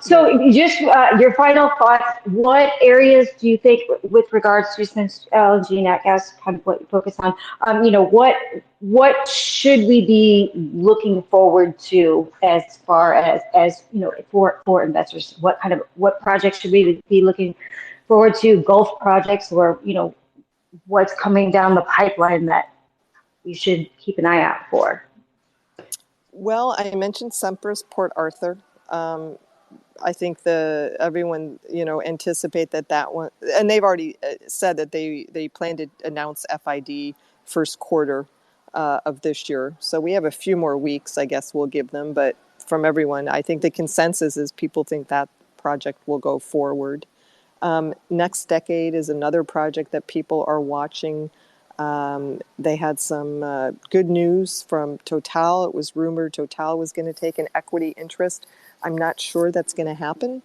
So just your final thoughts, what areas do you think, with regards to, since LNG, nat gas, kind of what you focus on, what should we be looking forward to as far as for investors? What projects should we be looking forward to? Gulf projects, or what's coming down the pipeline that we should keep an eye out for? Well, I mentioned Sempra's Port Arthur. I think everyone anticipate that one, and they've already said that they plan to announce FID first quarter of this year. So we have a few more weeks, I guess we'll give them. But from everyone, I think the consensus is people think that project will go forward. Next Decade is another project that people are watching. They had some good news from Total. It was rumored Total was going to take an equity interest. I'm not sure that's going to happen.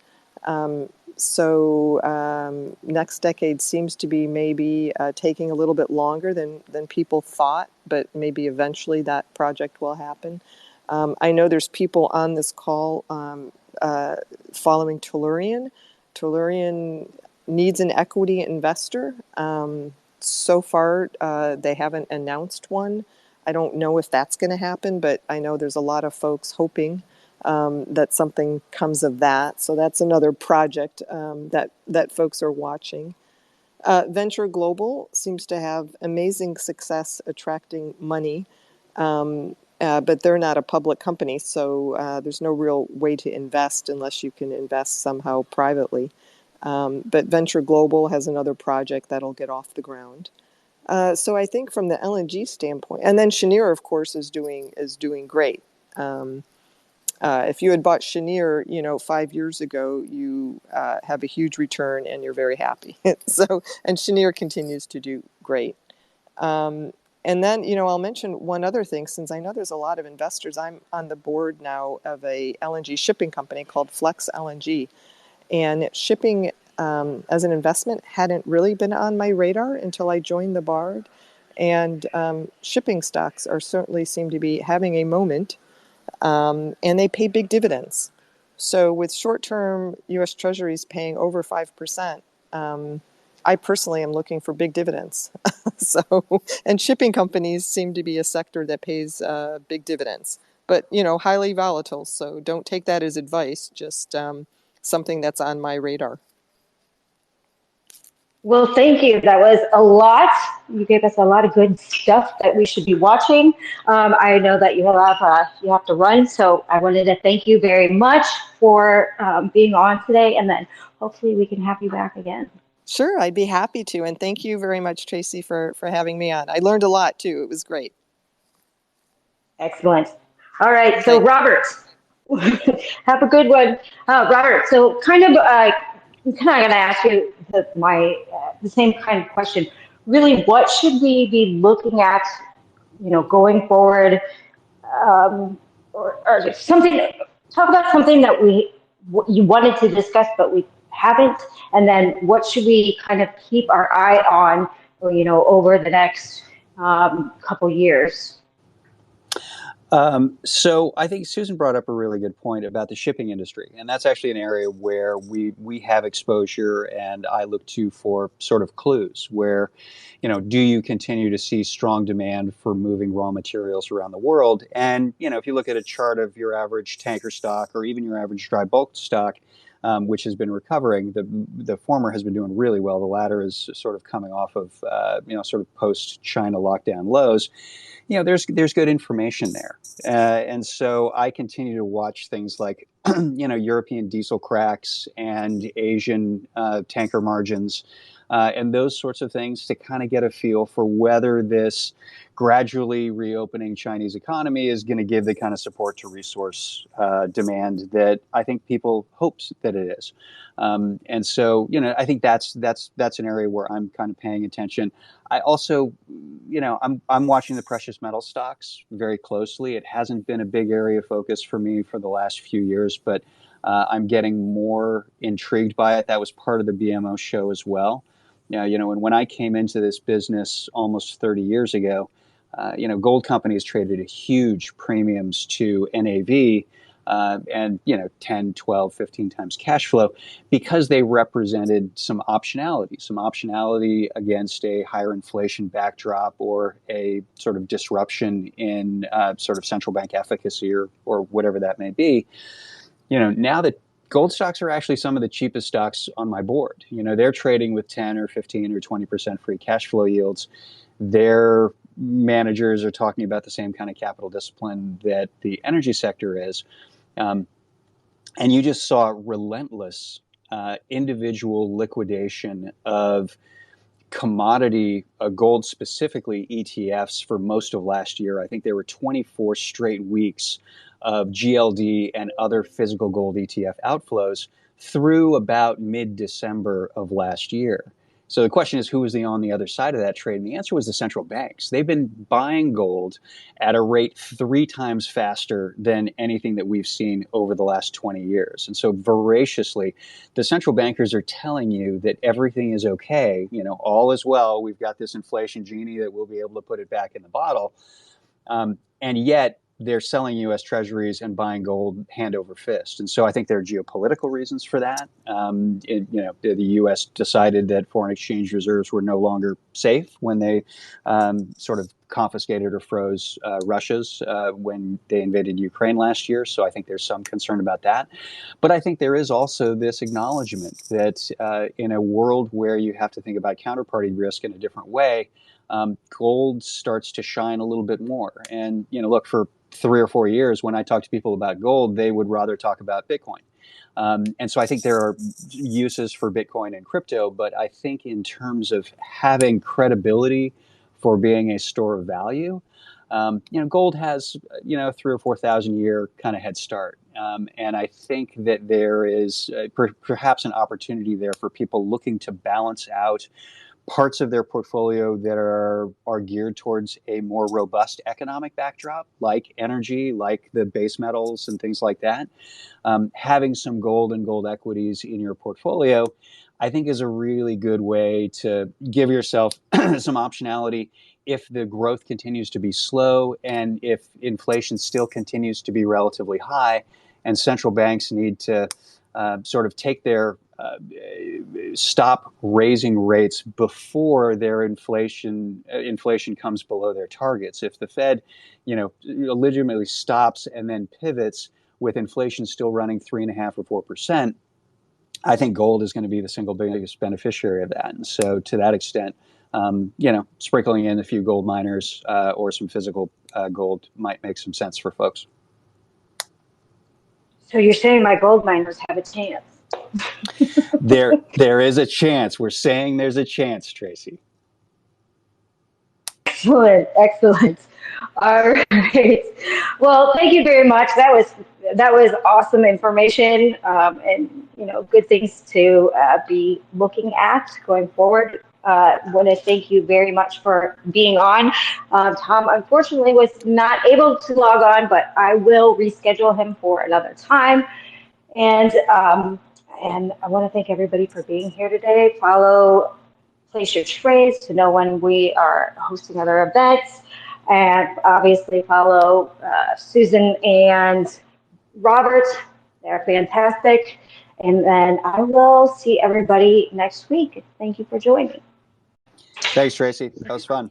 So Next Decade seems to be maybe taking a little bit longer than people thought, but maybe eventually that project will happen. I know there's people on this call following Tellurian. Tellurian needs an equity investor. so far, they haven't announced one. I don't know if that's going to happen, but I know there's a lot of folks hoping that something comes of that. So that's another project that folks are watching. Venture Global seems to have amazing success attracting money, but they're not a public company, so there's no real way to invest unless you can invest somehow privately. But Venture Global has another project that'll get off the ground. So I think from the LNG standpoint, and then Cheniere, of course, is doing great. If you had bought Cheniere, 5 years ago, you have a huge return and you're very happy. And Cheniere continues to do great. And then, I'll mention one other thing, since I know there's a lot of investors. I'm on the board now of a LNG shipping company called Flex LNG. And shipping as an investment hadn't really been on my radar until I joined the board. And shipping stocks certainly seem to be having a moment, and they pay big dividends. So with short-term U.S. Treasuries paying over 5%, I personally am looking for big dividends. And shipping companies seem to be a sector that pays big dividends, but highly volatile. So don't take that as advice. Just something that's on my radar. Well, thank you. That was a lot. You gave us a lot of good stuff that we should be watching. I know that you have to run, so I wanted to thank you very much for being on today, and then hopefully we can have you back again. Sure, I'd be happy to, and thank you very much, Tracy, for having me on. I learned a lot too. It was great. Excellent. All right, so Robert, have a good one. Robert, so kind of going to ask you the same kind of question. Really, what should we be looking at, going forward, or something? Talk about something that you wanted to discuss, but we haven't, and then what should we kind of keep our eye on, over the next couple years? So I think Susan brought up a really good point about the shipping industry, and that's actually an area where we have exposure, and I look to for sort of clues where, do you continue to see strong demand for moving raw materials around the world? And, if you look at a chart of your average tanker stock or even your average dry bulk stock, which has been recovering, the former has been doing really well. The latter is sort of coming off of, sort of post-China lockdown lows. There's good information there. And so I continue to watch things like, European diesel cracks and Asian tanker margins and those sorts of things to kind of get a feel for whether this gradually reopening Chinese economy is going to give the kind of support to resource demand that I think people hopes that it is. And so, I think that's an area where I'm kind of paying attention. I also, I'm watching the precious metal stocks very closely. It hasn't been a big area of focus for me for the last few years, but I'm getting more intrigued by it. That was part of the BMO show as well. And when I came into this business almost 30 years ago, gold companies traded at huge premiums to NAV, and 10, 12, 15 times cash flow, because they represented some optionality against a higher inflation backdrop or a sort of disruption in sort of central bank efficacy or whatever that may be. Now that gold stocks are actually some of the cheapest stocks on my board. They're trading with 10 or 15 or 20% free cash flow yields. Their managers are talking about the same kind of capital discipline that the energy sector is. And you just saw relentless individual liquidation of commodity, gold specifically, ETFs for most of last year. I think there were 24 straight weeks of GLD and other physical gold ETF outflows through about mid-December of last year. So the question is, who was on the other side of that trade? And the answer was the central banks. They've been buying gold at a rate 3 times faster than anything that we've seen over the last 20 years. And so voraciously, the central bankers are telling you that everything is okay. All is well. We've got this inflation genie that we'll be able to put it back in the bottle. And yet, they're selling U.S. Treasuries and buying gold hand over fist. And so I think there are geopolitical reasons for that. The U.S. decided that foreign exchange reserves were no longer safe when they sort of confiscated or froze Russia's when they invaded Ukraine last year. So I think there's some concern about that. But I think there is also this acknowledgement that in a world where you have to think about counterparty risk in a different way, gold starts to shine a little bit more. And, look, for 3 or 4 years, when I talk to people about gold, they would rather talk about Bitcoin. And so I think there are uses for Bitcoin and crypto, but I think in terms of having credibility for being a store of value, gold has, 3 or 4,000 year kind of head start. And I think that there is perhaps an opportunity there for people looking to balance out parts of their portfolio that are geared towards a more robust economic backdrop, like energy, like the base metals and things like that. Having some gold and gold equities in your portfolio, I think, is a really good way to give yourself some optionality if the growth continues to be slow and if inflation still continues to be relatively high and central banks need to sort of take their stop raising rates before their inflation comes below their targets. If the Fed, legitimately stops and then pivots with inflation still running 3.5% or 4%, I think gold is going to be the single biggest beneficiary of that. And so, to that extent, sprinkling in a few gold miners or some physical gold might make some sense for folks. So you're saying my gold miners have a chance? There is a chance. We're saying there's a chance, Tracy. Excellent. All right. Well, thank you very much. That was awesome information, and good things to be looking at going forward. Want to thank you very much for being on. Tom, unfortunately, was not able to log on, but I will reschedule him for another time. And I want to thank everybody for being here today. Place your trades to know when we are hosting other events. And obviously follow Susan and Robert. They're fantastic. And then I will see everybody next week. Thank you for joining. Thanks, Tracy. That was fun.